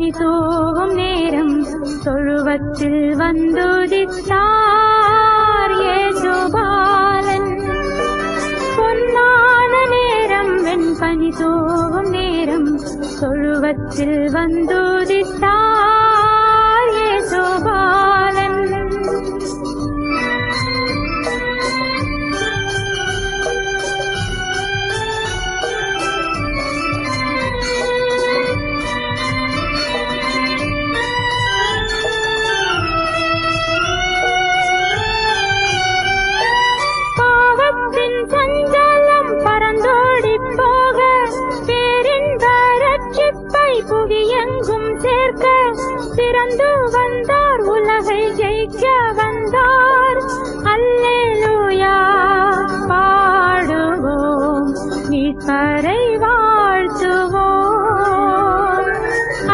பனி தூவும் நேரம் தொழுவத்தில் வந்துதித்தார் இயேசுபாலன். பொன்னான நேரம் வெண்பனி தூவும் நேரம் தொழுவத்தில் வந்துதித்தார் இயேசுபாலன். புவியெங்கும் சேர்க்க பிறந்து வந்தார், உலகை ஜெயிக்க வந்தார். அல்லேலூயா பாடுவோம், மீட்பரை வாழ்த்துவோம்.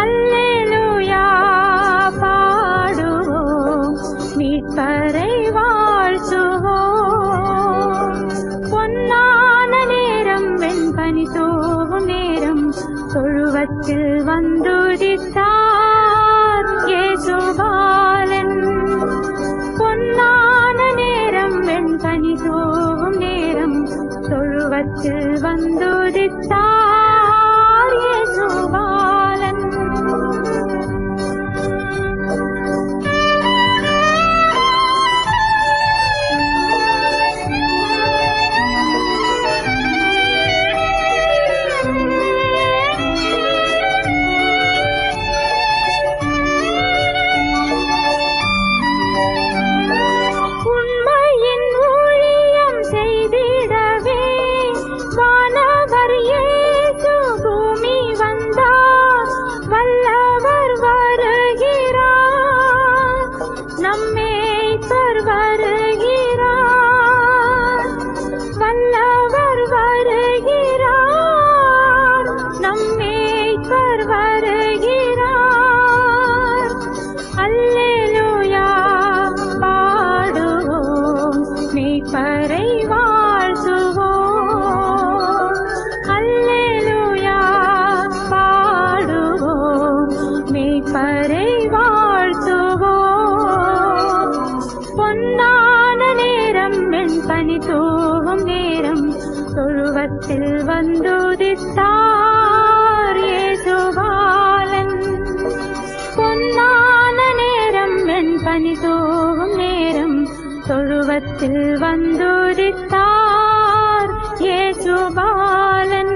அல்லேலூயா பாடுவோம், மீட்பரை வாழ்த்துவோம். பொன்னான நேரம் வெண்பனி தூவும் நேரம் தொழுவத்தில் வந்துதித்தார் இயேசுபாலன். பொன்னான நேரம் வெண்பனி தூவும் நேரம் தொழுவத்தில் வந்துதித்தார் இயேசுபாலன். மீட்பரை வாழ்த்துவோம். அல்லேலூயா பாடுவோம், மீட்பரை வாழ்த்துவோம். பொன்னான நேரம் வெண்பனி தூவும் நேரம் தொழுவத்தில் வந்துதித்தார் இயேசுபாலன். பொன்னான நேரம் வெண்பனி தூவும் நேரம் தொழுவத்தில் வந்துதித்தார் இயேசுபாலன்.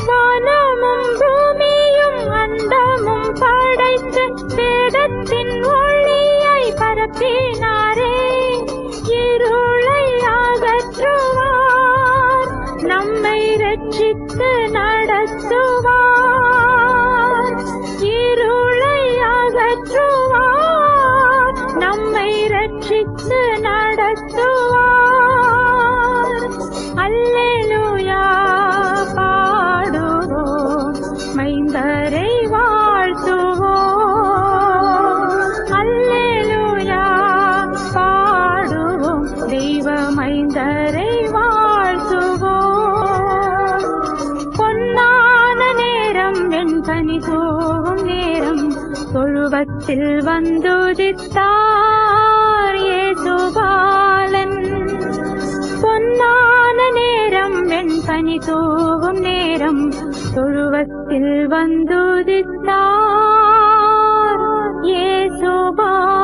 வானமும் பூமியும் அண்டமும் படைத்து வேதத்தின் ஒளியை பரப்பினாரே, இருளை அகற்றுவார், நம்மை ரட்சித்து நடத்துவார். இருளை அகற்றுவார், நம்மை ரட்சித்து நடத்துவார். அல்லேலூயா பாடுவோம், மைந்தரை வாழ்த்துவோம். அல்லேலூயா பாடுவோம், தெய்வ மைந்தரை வாழ்த்துவோம். பொன்னான நேரம் வெண்பனி தூவும் நேரம் தொழுவத்தில் வந்துதித்தார் இயேசுபாலன். பொன்னான நேரம் வெண்பனி தூவும் நேரம் தொழுவத்தில் வந்துதித்தார் இயேசுபாலன்.